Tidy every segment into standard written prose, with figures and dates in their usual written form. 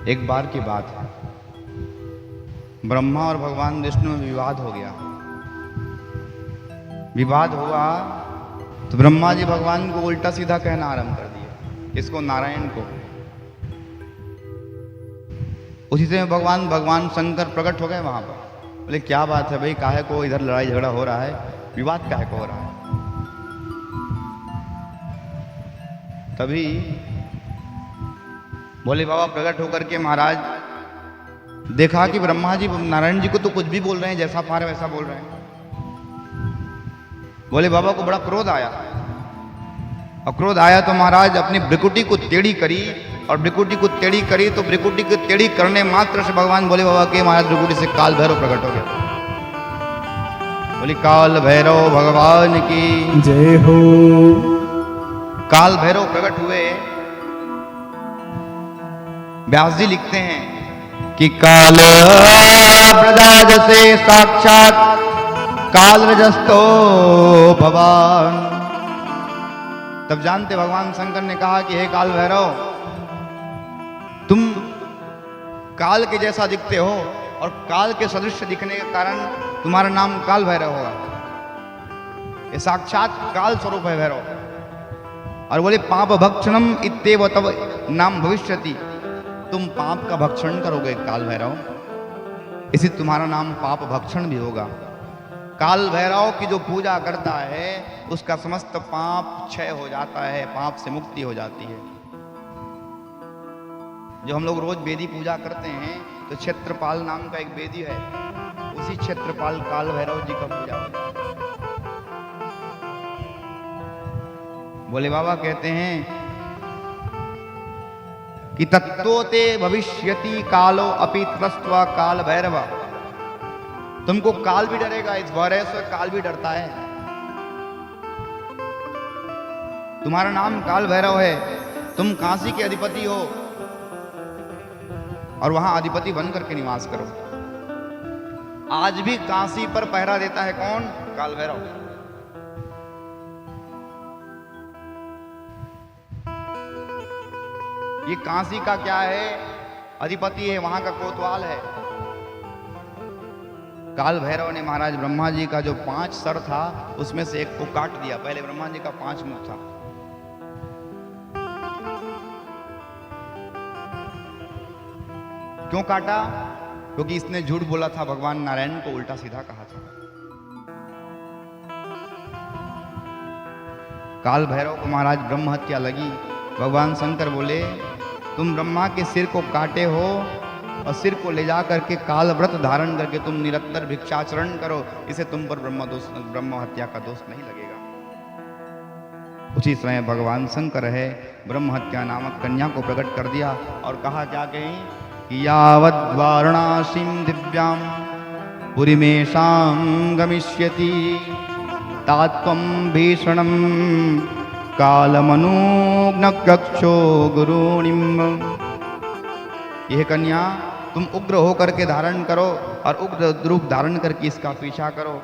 एक बार की बात है, ब्रह्मा और भगवान विष्णु में विवाद हो गया। विवाद हुआ तो ब्रह्मा जी भगवान को उल्टा सीधा कहना आरंभ कर दिए, इसको नारायण को। उसी से भगवान शंकर प्रकट हो गए वहां पर। बोले क्या बात है भाई, काहे को इधर लड़ाई झगड़ा हो रहा है, विवाद काहे को हो रहा है। तभी बोले बाबा प्रकट होकर के महाराज देखा कि ब्रह्मा जी नारायण जी को तो कुछ भी बोल रहे हैं, जैसा पार वैसा बोल रहे हैं। बोले बाबा को बड़ा क्रोध आया, और क्रोध आया तो महाराज अपनी भ्रिकुटी को टेढ़ी करी, और भ्रिकुटी को टेढ़ी करी तो भ्रिकुटी को टेढ़ी करने मात्र से भगवान बोले बाबा के महाराज भ्रिकुटी से काल भैरव प्रकट हो गया। बोली काल भैरव भगवान की जय हो। काल भैरव प्रकट हुए। व्यास जी लिखते हैं कि काल प्रदाद से साक्षात काल रजस्तो भगवान। तब जानते भगवान शंकर ने कहा कि हे काल भैरव, तुम काल के जैसा दिखते हो और काल के सदृश दिखने के कारण तुम्हारा नाम काल भैरव होगा। ये साक्षात काल स्वरूप है भैरव। और बोले पाप भक्षणम इत्येव तव नाम भविष्यति, तुम पाप का भक्षण करोगे काल भैरव, इसी तुम्हारा नाम पाप भक्षण भी होगा। काल भैरव की जो पूजा करता है उसका समस्त पाप क्षय हो जाता है, पाप से मुक्ति हो जाती है। जो हम लोग रोज वेदी पूजा करते हैं तो क्षेत्रपाल नाम का एक वेदी है, उसी क्षेत्रपाल काल भैरव जी का पूजा होता है। बोले बाबा कहते हैं कि तत्वते भविष्यति कालो अपि त्रस्त्वा काल भैरव। तुमको काल भी डरेगा, इस भय से काल भी डरता है। तुम्हारा नाम काल भैरव है, तुम काशी के अधिपति हो और वहां अधिपति बन करके निवास करो। आज भी काशी पर पहरा देता है कौन? काल भैरव। ये काशी का क्या है? अधिपति है, वहां का कोतवाल है। काल भैरव ने महाराज ब्रह्मा जी का जो 5 सर था उसमें से एक को काट दिया। पहले ब्रह्मा जी का 5 मुख था। क्यों काटा? क्योंकि इसने झूठ बोला था, भगवान नारायण को उल्टा सीधा कहा था। काल भैरव को महाराज ब्रह्म हत्या लगी। भगवान शंकर बोले तुम ब्रह्मा के सिर को काटे हो और सिर को ले जा करके काल व्रत धारण करके तुम निरंतर भिक्षाचरण करो, इसे तुम पर ब्रह्म हत्या का दोष नहीं लगेगा। उसी समय भगवान शंकर है ब्रह्म हत्या नामक कन्या को प्रकट कर दिया और कहा क्या कहीं कि यावद् वाराणसीं दिव्यां पुरीमेषां गमिष्यति तात्वं भीषणं कालमनुग्नकक्षो गुरुणिम। यह कन्या तुम उग्र होकर के धारण करो और उग्र रूप धारण करके इसका पीछा करो।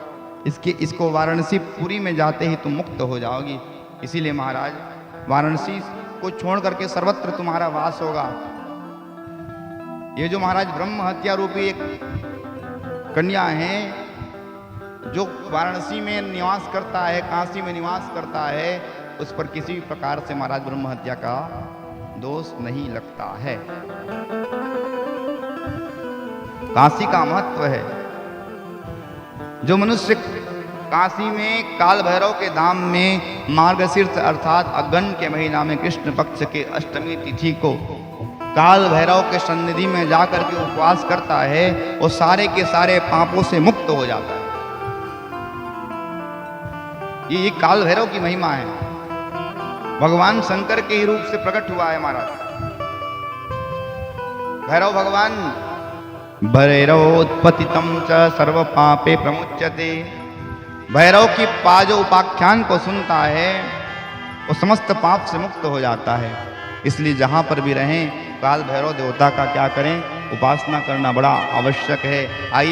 इसको वाराणसी पुरी में जाते ही तुम मुक्त हो जाओगी। इसीलिए महाराज वाराणसी को छोड़ करके सर्वत्र तुम्हारा वास होगा। ये जो महाराज ब्रह्म हत्या रूपी एक कन्या है जो वाराणसी में निवास करता है, काशी में निवास करता है, उस पर किसी भी प्रकार से महाराज ब्रह्म हत्या का दोष नहीं लगता है। काशी का महत्व है। जो मनुष्य काशी में काल भैरव के धाम में मार्गशीर्ष अर्थात अगन के महीना में कृष्ण पक्ष के अष्टमी तिथि को काल भैरव के सन्निधि में जाकर के उपवास करता है, वो सारे के सारे पापों से मुक्त हो जाता है। ये काल भैरव की महिमा है। भगवान शंकर के ही रूप से प्रकट हुआ है महाराज भैरव भगवान। भैरवोत्पतितं च सर्व पापे प्रमुच्यते। भैरव की पाजो उपाख्यान को सुनता है वो समस्त पाप से मुक्त हो जाता है। इसलिए जहां पर भी रहें काल भैरव देवता का क्या करें? उपासना करना बड़ा आवश्यक है। आइए